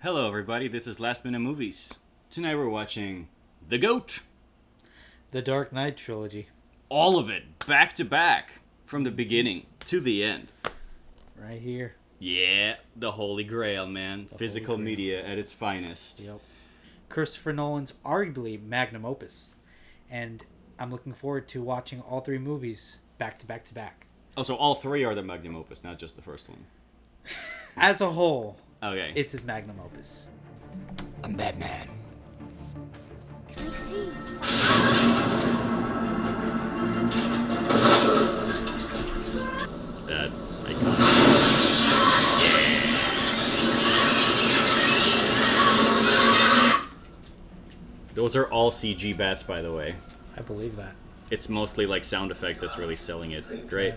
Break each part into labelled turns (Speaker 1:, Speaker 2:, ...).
Speaker 1: Hello everybody, this is Last Minute Movies. Tonight we're watching The GOAT.
Speaker 2: The Dark Knight Trilogy.
Speaker 1: All of it, back to back, from the beginning to the end.
Speaker 2: Right here.
Speaker 1: Yeah, the Holy Grail, man.
Speaker 2: The
Speaker 1: Physical
Speaker 2: Holy Grail.
Speaker 1: media at its finest.
Speaker 2: Yep. Christopher Nolan's arguably magnum opus. And I'm looking forward to watching all three movies back to back to back.
Speaker 1: Oh, so all three are the magnum opus, not just the first one.
Speaker 2: As a whole,
Speaker 1: Okay.
Speaker 2: it's his magnum opus.
Speaker 1: I'm Batman.
Speaker 3: Can I see?
Speaker 1: That icon. Yeah. Those are all CG bats, by the way.
Speaker 2: I believe that.
Speaker 1: It's mostly like sound effects that's really selling it. Great.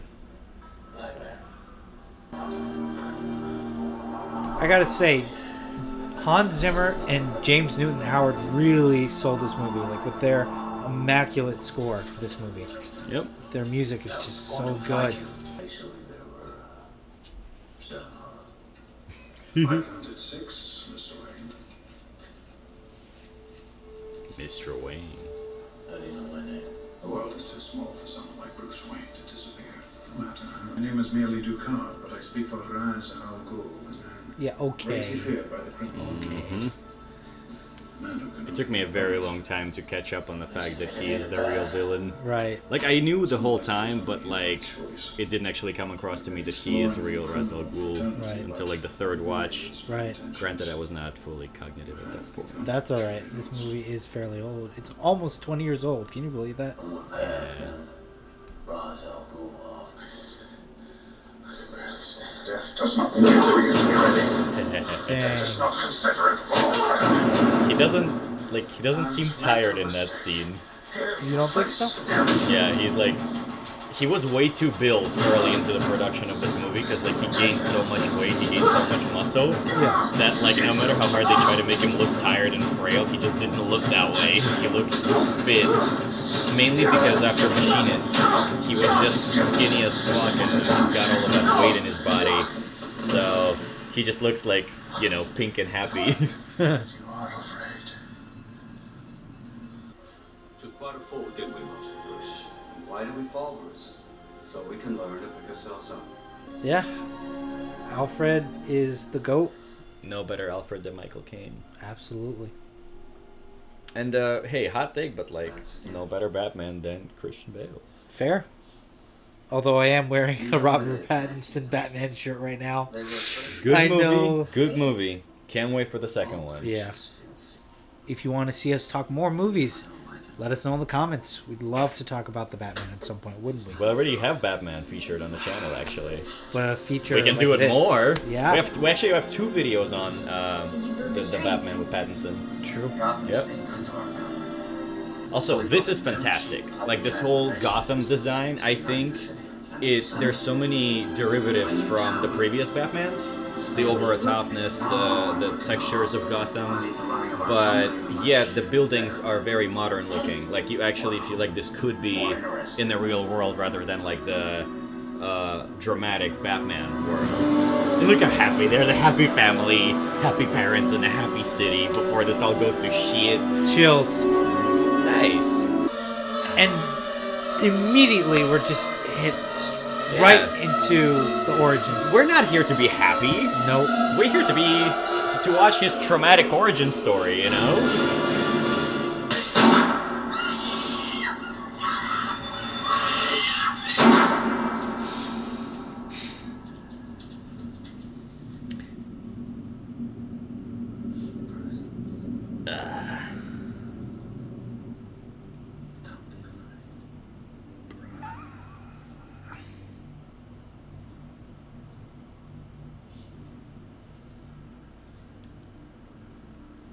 Speaker 2: I gotta say, Hans Zimmer and James Newton Howard really sold this movie, like with their immaculate score for this movie.
Speaker 1: Yep.
Speaker 2: Their music is just so good.
Speaker 4: 506, Mr. Wayne.
Speaker 1: Mr. Wayne.
Speaker 4: How do you know my name? The world is too small for someone like Bruce Wayne to disappear. No matter. My name is merely Ducard, but I speak for Raz Al Ghul, a man
Speaker 2: Yeah, okay.
Speaker 4: greatly feared by the criminal.
Speaker 1: Mm-hmm.
Speaker 4: Man who can
Speaker 1: It took me a very long time to catch up on the fact that he is the real villain.
Speaker 2: Right.
Speaker 1: Like, I knew the whole time, but, like, it didn't actually come across to me that he is the real Ra's al Ghul
Speaker 2: Right.
Speaker 1: until, like, the third watch.
Speaker 2: Right.
Speaker 1: Granted, I was not fully cognitive at that point.
Speaker 2: That's alright. This movie is fairly old. It's almost 20 years old. Can you believe that?
Speaker 4: Raz Al Ghul off. Death does not need for you to be ready.
Speaker 2: Damn.
Speaker 4: Does not consider it warfare.
Speaker 1: He doesn't seem tired in that scene.
Speaker 2: You don't think so?
Speaker 1: Yeah, he's like, he was way too built early into the production of this movie because, like, he gained so much weight, he gained so much muscle,
Speaker 2: Yeah.
Speaker 1: that, like, no matter how hard they try to make him look tired and frail, he just didn't look that way. He looked so fit. Mainly because after Machinist, he was just skinny as fuck and he's got all of that weight in his body. So, he just looks like, you know, pink and happy.
Speaker 4: You are afraid.
Speaker 5: Took quite a fall, didn't we, Master Bruce? Why did we fall, Bruce? So we can learn to pick ourselves up.
Speaker 2: Yeah. Alfred is the GOAT.
Speaker 1: No better Alfred than Michael Caine.
Speaker 2: Absolutely.
Speaker 1: And, hey, hot take, but, like, no better Batman than Christian Bale.
Speaker 2: Fair. Although I am wearing a Robert Pattinson Batman shirt right now.
Speaker 5: They were afraid.
Speaker 1: Good
Speaker 2: I
Speaker 1: movie.
Speaker 2: know.
Speaker 1: Good movie. Can't wait for the second one.
Speaker 2: Yeah. If you want to see us talk more movies, let us know in the comments. We'd love to talk about the Batman at some point, wouldn't we?
Speaker 1: We already have Batman featured on the channel, actually.
Speaker 2: But a feature
Speaker 1: We can
Speaker 2: like
Speaker 1: do it
Speaker 2: this.
Speaker 1: more.
Speaker 2: Yeah.
Speaker 1: We actually have two videos on the Batman with Pattinson.
Speaker 2: True.
Speaker 1: Yep. Also, this is fantastic. Like, this whole Gotham design, I think there's so many derivatives from the previous Batmans. The over-the-topness, the textures of Gotham. But, yeah, the buildings are very modern looking. Like, you actually feel like this could be in the real world rather than, like, the dramatic Batman world. And look how happy. They're the happy family, happy parents, and a happy city before this all goes to shit.
Speaker 2: Chills.
Speaker 1: It's nice.
Speaker 2: And immediately we're just hit right into the origin.
Speaker 1: We're not here to be happy.
Speaker 2: Nope.
Speaker 1: We're here to be to watch his traumatic origin story, you know?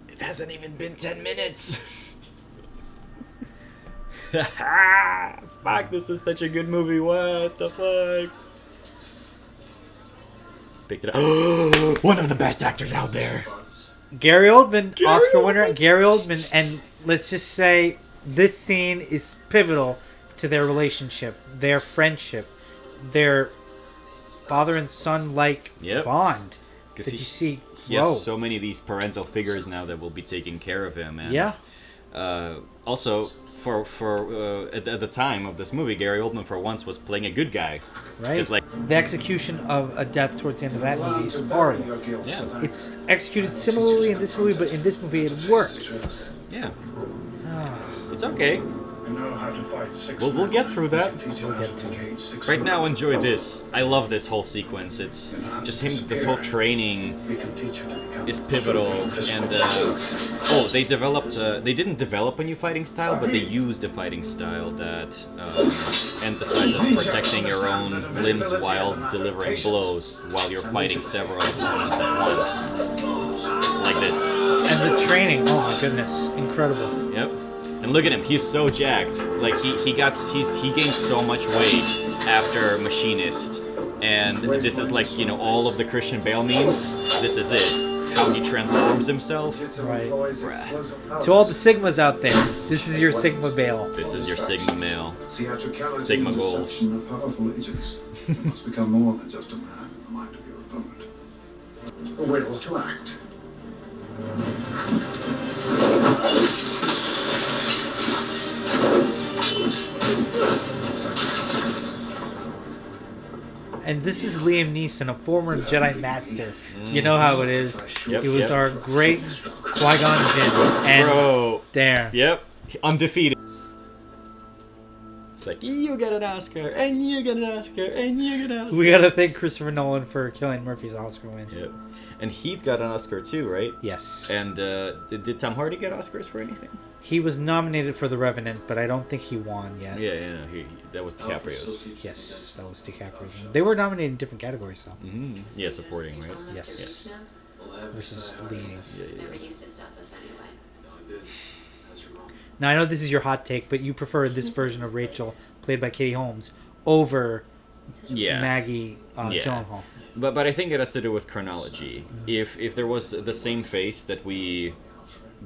Speaker 1: It hasn't even been 10 minutes. Fuck, this is such a good movie. What the fuck? Picked it up. One of the best actors out there.
Speaker 2: Gary Oldman,
Speaker 1: Gary
Speaker 2: Oscar winner,
Speaker 1: Oldman.
Speaker 2: Gary Oldman, and let's just say this scene is pivotal to their relationship, their friendship, their father and son like
Speaker 1: Yep.
Speaker 2: bond.
Speaker 1: 'Cause
Speaker 2: Did you see
Speaker 1: He
Speaker 2: grow.
Speaker 1: has so many of these parental figures now that will be taking care of him. And,
Speaker 2: Yeah.
Speaker 1: Also, at the time of this movie, Gary Oldman for once was playing a good guy.
Speaker 2: Right.
Speaker 1: 'Cause, like,
Speaker 2: The execution of a death towards the end of that movie is horrible.
Speaker 1: yeah,
Speaker 2: It's executed similarly in this movie, but in this movie it works.
Speaker 1: yeah, it's okay.
Speaker 4: You know how to fight six
Speaker 1: We'll
Speaker 4: men.
Speaker 1: get through that.
Speaker 2: We'll get to it.
Speaker 1: Right now, enjoy this. I love this whole sequence. It's just him. This whole training
Speaker 4: We can teach you to become
Speaker 1: is pivotal, and they developed. They didn't develop a new fighting style, but they used a fighting style that emphasizes protecting your own limbs while delivering blows while you're fighting several opponents at once, like this.
Speaker 2: And the training, oh my goodness, incredible.
Speaker 1: Yep. And look at him. He's so jacked. Like he gained so much weight after Machinist, and this is like all of the Christian Bale memes. This is it. How he transforms himself.
Speaker 2: Right. To all the Sigmas out there, this is your Sigma Bale.
Speaker 1: This is your Sigma male.
Speaker 4: Theatricality
Speaker 1: Sigma
Speaker 4: and
Speaker 1: goals.
Speaker 4: deception are powerful agents. You must become more than just a man in the mind of your opponent. The will to act.
Speaker 2: And this is Liam Neeson, a former Jedi Master. You know how it is.
Speaker 1: Yep,
Speaker 2: He was
Speaker 1: yep.
Speaker 2: our great Qui-Gon Jinn. And
Speaker 1: Bro.
Speaker 2: there.
Speaker 1: Yep. Undefeated. It's like, you get an Oscar, and you get an Oscar, and you get an Oscar.
Speaker 2: We gotta thank Christopher Nolan for Cillian Murphy's Oscar win.
Speaker 1: Yep. And Heath got an Oscar too, right?
Speaker 2: Yes.
Speaker 1: And did Tom Hardy get Oscars for anything?
Speaker 2: He was nominated for The Revenant, but I don't think he won yet.
Speaker 1: Yeah, that was DiCaprio's.
Speaker 2: Yes, that was DiCaprio. They were nominated in different categories, though.
Speaker 1: Mm-hmm. Yeah, supporting, right?
Speaker 2: Yes. Versus leading.
Speaker 6: Never used to stop us anyway.
Speaker 2: Now, I know this is your hot take, but you prefer this version of Rachel, played by Katie Holmes, over
Speaker 1: Yeah.
Speaker 2: Maggie
Speaker 1: Yeah.
Speaker 2: Gyllenhaal.
Speaker 1: But I think it has to do with chronology. If there was the same face that we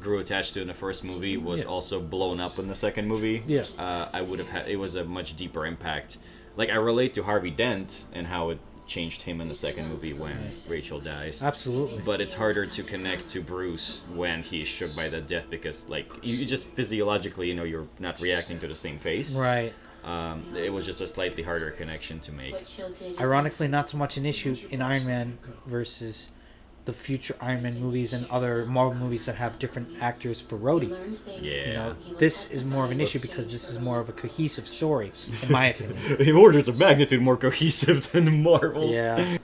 Speaker 1: grew attached to in the first movie was
Speaker 2: Yeah.
Speaker 1: also blown up in the second movie,
Speaker 2: Yeah.
Speaker 1: I would have had it was a much deeper impact. Like I relate to Harvey Dent and how it changed him in the second movie when Rachel dies.
Speaker 2: Absolutely.
Speaker 1: But it's harder to connect to Bruce when he's shook by that death because like you just physiologically you're not reacting to the same face.
Speaker 2: Right.
Speaker 1: It was just a slightly harder connection to make.
Speaker 6: What she'll do.
Speaker 2: Ironically, not so much an issue in Iron Man versus the future Iron Man movies and other Marvel movies that have different actors for Rhodey.
Speaker 1: Yeah.
Speaker 2: You know, this is more of an issue because this is more of a cohesive story, in my opinion.
Speaker 1: In orders of magnitude more cohesive than the Marvels.
Speaker 2: Yeah.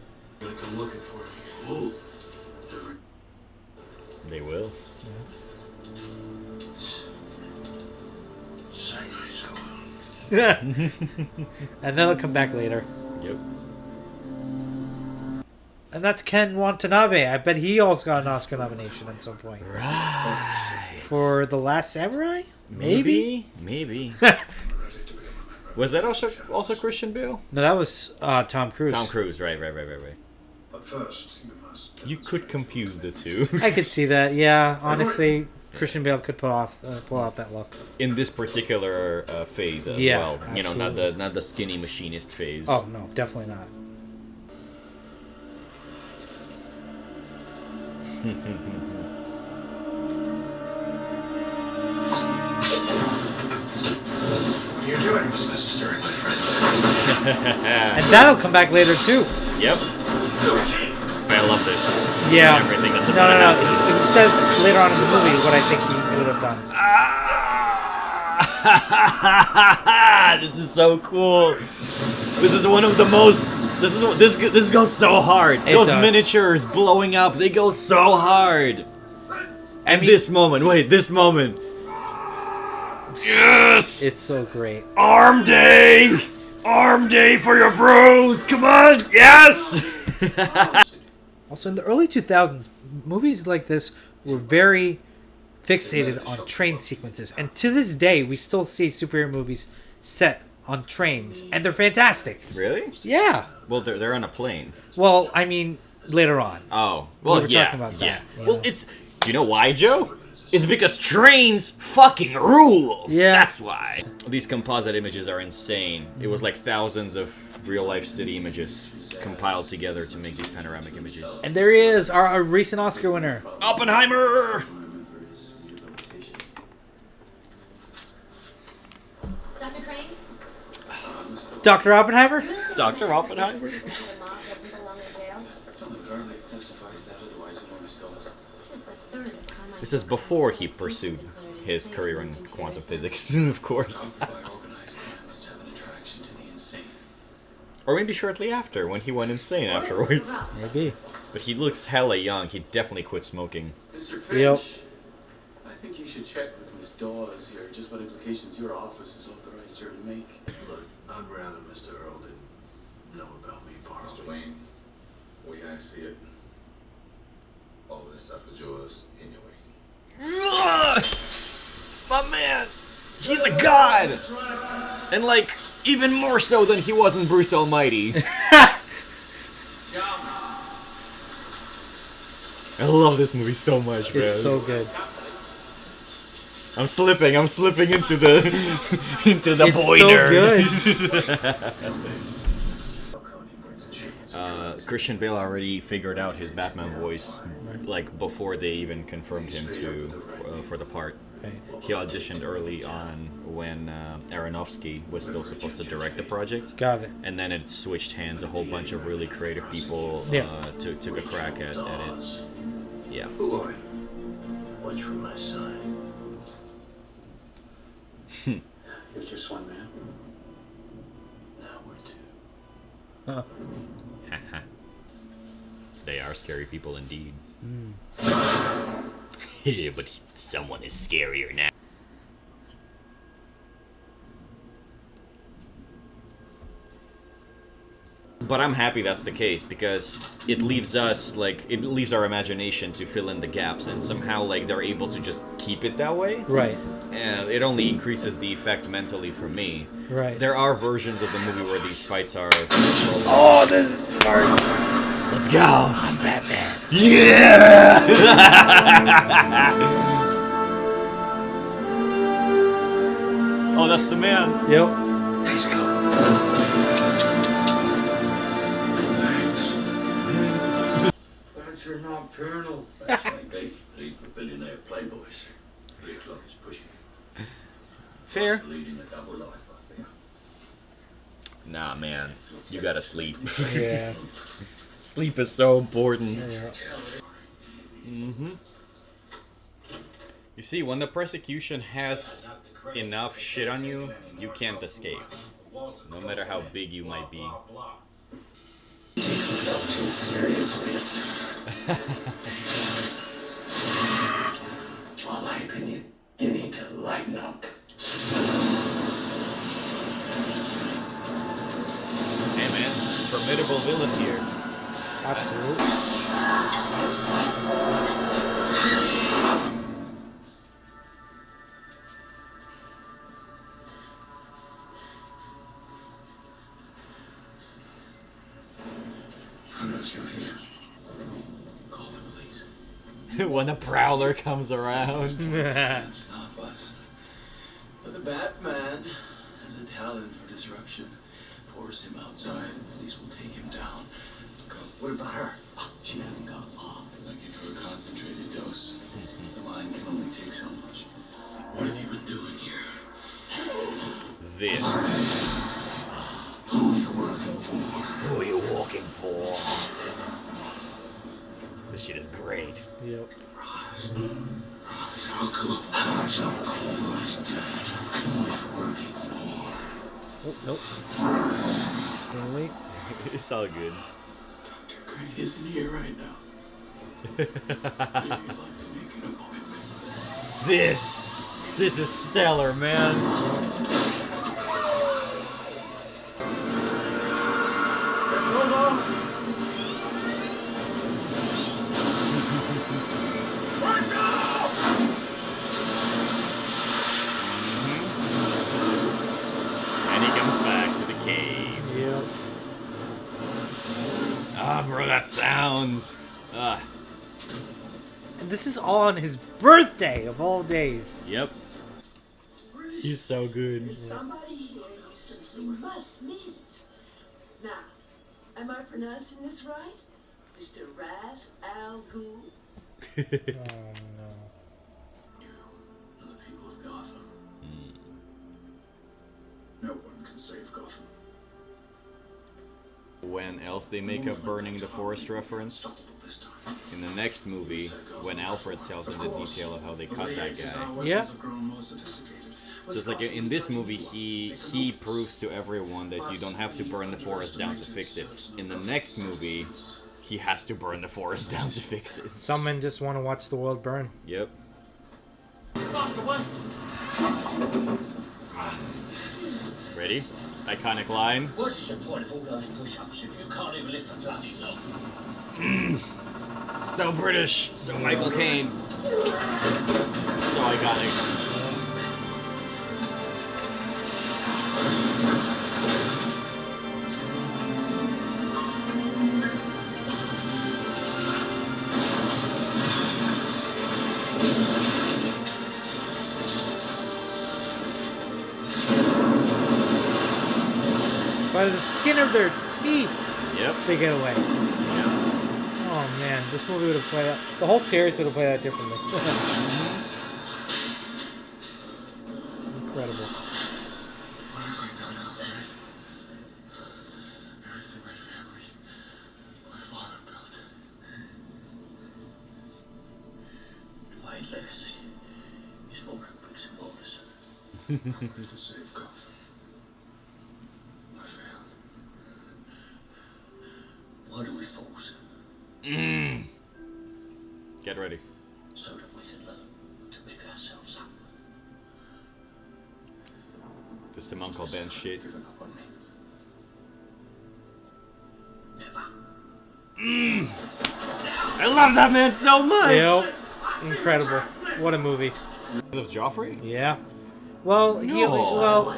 Speaker 1: They will.
Speaker 2: And then it'll come back later.
Speaker 1: Yep.
Speaker 2: And that's Ken Watanabe. I bet he also got an Oscar nomination at some point.
Speaker 1: Right.
Speaker 2: For The Last Samurai? Maybe?
Speaker 1: Maybe. Was that also Christian Bale?
Speaker 2: No, that was Tom Cruise.
Speaker 1: Tom Cruise, right.
Speaker 4: But first, you must.
Speaker 1: You could confuse the two.
Speaker 2: I could see that, yeah. Honestly, Christian Bale could pull off that look.
Speaker 1: In this particular phase as
Speaker 2: Yeah,
Speaker 1: well.
Speaker 2: absolutely.
Speaker 1: Not the skinny machinist phase.
Speaker 2: Oh, no, definitely not.
Speaker 4: What are you doing? It's necessary, my friend.
Speaker 2: And that'll come back later, too.
Speaker 1: Yep. I love this.
Speaker 2: Yeah.
Speaker 1: Everything that's
Speaker 2: No.
Speaker 1: about to happen.
Speaker 2: He says later on in the movie what I think he would have done.
Speaker 1: This is so cool. This is one of the most. This goes so hard.
Speaker 2: It
Speaker 1: Those
Speaker 2: does.
Speaker 1: miniatures blowing up, they go so hard. And this moment, this moment. Yes!
Speaker 2: It's so great.
Speaker 1: Arm day! Arm day for your bros! Come on! Yes!
Speaker 2: Also, in the early 2000s, movies like this were very fixated on train sequences. And to this day, we still see superhero movies set on trains. And they're fantastic.
Speaker 1: Really?
Speaker 2: Yeah.
Speaker 1: Well, they're on a plane.
Speaker 2: Well, I mean, later on.
Speaker 1: Oh, well,
Speaker 2: were
Speaker 1: yeah.
Speaker 2: talking about that, yeah.
Speaker 1: Well, do you know why, Joe? It's because trains fucking rule.
Speaker 2: Yeah.
Speaker 1: That's why. These composite images are insane. It was like thousands of real life city images compiled together to make these panoramic images.
Speaker 2: And there he is, our recent Oscar winner.
Speaker 1: Oppenheimer!
Speaker 6: Dr. Crane?
Speaker 2: Dr. Oppenheimer?
Speaker 1: Dr. Oppenheimer?
Speaker 6: The mob doesn't belong in jail?
Speaker 5: Tell the guard they testifies that, otherwise it never stills.
Speaker 6: This is the third of Carmine's
Speaker 1: This is before he pursued his career in quantum physics, of course.
Speaker 5: By organized crime must have an attraction to the insane.
Speaker 1: Or maybe shortly after, when he went insane afterwards.
Speaker 2: Maybe.
Speaker 1: But he looks hella young. He definitely quit smoking.
Speaker 5: Mr. Finch,
Speaker 2: Yep.
Speaker 5: I think you should check with Miss Dawes here just what implications your office has authorized her to make.
Speaker 4: Look, I'd rather Mr. Earl didn't know about me borrowing.
Speaker 7: Mr. Wayne, the way I see it, all of this stuff is yours anyway.
Speaker 1: My man! He's a god! And like, even more so than he was in Bruce Almighty. I love this movie so much, man.
Speaker 2: It's so good.
Speaker 1: I'm slipping into the into the
Speaker 2: It's so
Speaker 1: boiler. Christian Bale already figured out his Batman voice, like before they even confirmed him for the part.
Speaker 2: Right.
Speaker 1: He auditioned early on when Aronofsky was still supposed to direct the project.
Speaker 2: Got it.
Speaker 1: And then it switched hands. A whole bunch of really creative people took a crack at it. Yeah.
Speaker 4: Who are you? Watch for my sign. You're just one man. Now we're two.
Speaker 1: They are scary people indeed. Yeah, but someone is scarier now. But I'm happy that's the case, because it leaves us, like, it leaves our imagination to fill in the gaps, and somehow, like, they're able to just keep it that way.
Speaker 2: Right.
Speaker 1: And it only increases the effect mentally for me.
Speaker 2: Right.
Speaker 1: There are versions of the movie where these fights are...
Speaker 2: Oh, this is smart.
Speaker 1: Let's go! I'm Batman. Yeah! Oh, that's the man.
Speaker 2: Yep.
Speaker 1: Let's go.
Speaker 5: That's your nocturnal.
Speaker 7: That's my gate. Lead for billionaire playboys. 3 o'clock is pushing.
Speaker 1: Fair.
Speaker 7: Leading a double life, I fear.
Speaker 1: Nah, man. You gotta sleep.
Speaker 2: Yeah.
Speaker 1: Sleep is so important.
Speaker 2: Yeah.
Speaker 1: Mm-hmm. You see, when the persecution has enough shit on you, you can't escape. No matter how big you might be.
Speaker 5: Takes himself too seriously. In my opinion, you need to lighten up.
Speaker 1: Hey man, formidable villain here.
Speaker 2: Absolutely.
Speaker 5: Unless you're here, call the police.
Speaker 1: When a prowler comes around.
Speaker 5: Can't stop us. But the Batman has a talent for disruption. Force him outside, the police will take him down. Go. What about her? Oh, she hasn't gone long. I give her a concentrated dose. The mind can only take so much. What have you been doing here?
Speaker 1: This.
Speaker 5: Who are you working for?
Speaker 1: Who are you walking for? This shit is great.
Speaker 2: Yep.
Speaker 5: Ross, how cool. Ross, how cool is dead. Who are you working for?
Speaker 2: Oh, nope. Gonna wait.
Speaker 1: It's all good.
Speaker 5: Dr. Crane isn't here right now. If you'd like to make an appointment.
Speaker 1: This is stellar, man. And he comes back to the cave.
Speaker 2: Yep.
Speaker 1: Ah, bro, that sound. Ah,
Speaker 2: And this is all on his birthday of all days.
Speaker 1: yep. He's so good.
Speaker 8: Somebody here you simply must meet. Now, am I pronouncing this right? Mr. Raz Al Ghul?
Speaker 2: Oh no.
Speaker 5: You and the people of Gotham.
Speaker 4: No one can save Gotham.
Speaker 1: When else they make a burning the forest reference?
Speaker 4: This time.
Speaker 1: In the next movie, when Alfred tells him the detail of how they cut that guy.
Speaker 2: Yeah.
Speaker 1: So it's like in this movie, he proves to everyone that you don't have to burn the forest down to fix it. In the next movie, he has to burn the forest down to fix it.
Speaker 2: Some men just want to watch the world burn.
Speaker 1: Yep.
Speaker 5: Faster, one.
Speaker 1: Ready? Iconic line.
Speaker 5: What is the point of all those push-ups if you can't even lift a bloody log?
Speaker 1: So British, so Michael Caine. So iconic.
Speaker 2: By the skin of their teeth,
Speaker 1: Yep.
Speaker 2: they get away.
Speaker 1: Yep.
Speaker 2: Oh man, this movie would have played out. The whole series would have played out differently. Incredible.
Speaker 5: What have I done, Alfred? Everything my family, my father built. My legacy is more than bricks and mortars.
Speaker 4: I wanted to save Gotham. I failed.
Speaker 5: Why do we force?
Speaker 1: Get ready.
Speaker 5: So that we can learn to pick ourselves up.
Speaker 1: This is some Uncle Ben shit.
Speaker 5: Giving up on me. Never.
Speaker 1: I love that man so much!
Speaker 2: Yep. Incredible. What a movie.
Speaker 1: Of Joffrey?
Speaker 2: Yeah. Well, he
Speaker 1: No.
Speaker 2: well,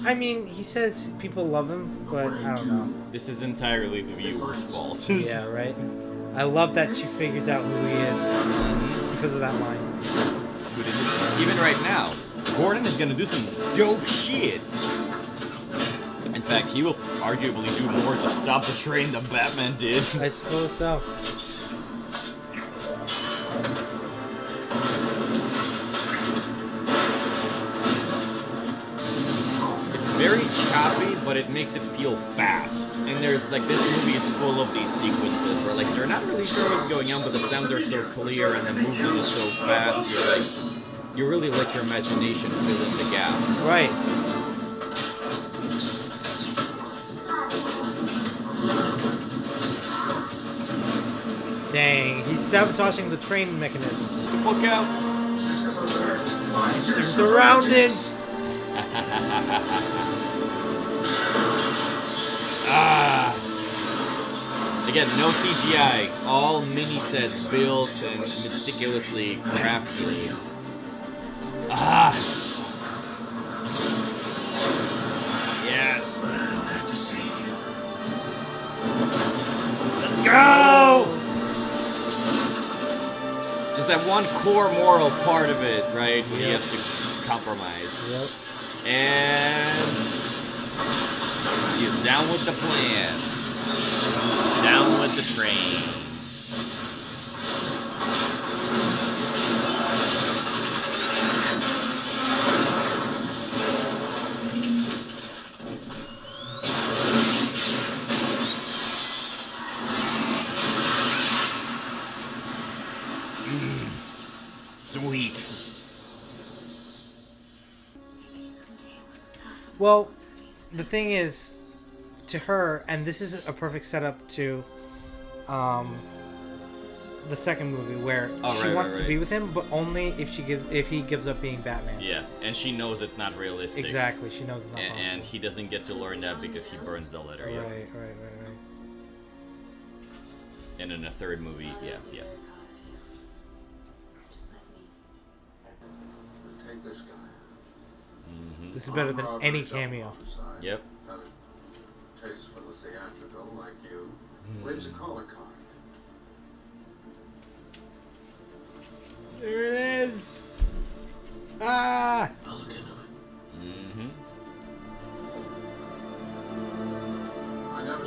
Speaker 2: I mean, he says people love him, but I don't know.
Speaker 1: This is entirely the viewer's fault.
Speaker 2: Yeah, right. I love that she figures out who he is because of that line.
Speaker 1: Dude, even right now, Gordon is gonna do some dope shit. In fact, he will arguably do more to stop the train than Batman did.
Speaker 2: I suppose so.
Speaker 1: It's very choppy, but it makes it feel fast. And there's like this movie is full of these sequences where like they're not really sure what's going on, but the sounds are so clear and the movement is so fast. You're like, you really let your imagination fill in the gaps.
Speaker 2: Right. Dang, he's sabotaging the train mechanisms.
Speaker 1: Get the fuck out!
Speaker 2: Some surroundings.
Speaker 1: Ah! Again, no CGI. All mini sets built and meticulously crafted. Ah! Yes! Let's go! Just that one core moral part of it, right? When he has to compromise.
Speaker 2: Yep.
Speaker 1: And he's down with the plan. Down with the train. Sweet.
Speaker 2: Well, the thing is, to her, and this is a perfect setup to the second movie, where she wants to be with him, but only if he gives up being Batman.
Speaker 1: Yeah, and she knows it's not realistic.
Speaker 2: Exactly, she knows it's not possible.
Speaker 1: And he doesn't get to learn that because he burns the letter. Yeah.
Speaker 2: Right.
Speaker 1: And in the third movie, yeah.
Speaker 7: Take this guy.
Speaker 1: Mm-hmm.
Speaker 2: This is better than any cameo.
Speaker 1: Yep.
Speaker 7: Had a taste for the theatrical like you. Where's your caller card?
Speaker 2: There it is. Ah!
Speaker 5: I'll look into it.
Speaker 1: Mm-hmm.
Speaker 7: I never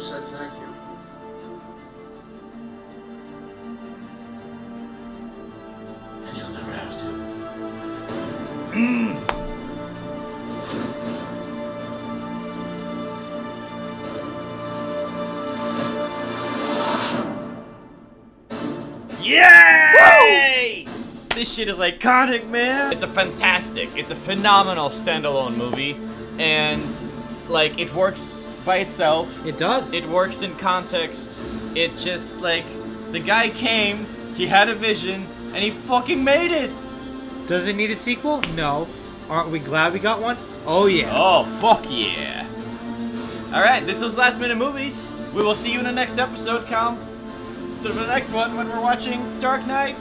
Speaker 1: Yay! This shit is iconic, man. It's a phenomenal standalone movie, and like it works by itself.
Speaker 2: It does.
Speaker 1: It works in context. It just like the guy came, he had a vision, and he fucking made it.
Speaker 2: Does it need a sequel? No. Aren't we glad we got one? Oh yeah.
Speaker 1: Oh fuck yeah! All right, this was Last Minute Movies. We will see you in the next episode, Cal. To the next one when we're watching Dark Knight.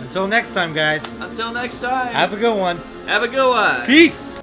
Speaker 2: Until next time, guys.
Speaker 1: Until next time.
Speaker 2: Have a good one.
Speaker 1: Have a good one.
Speaker 2: Peace.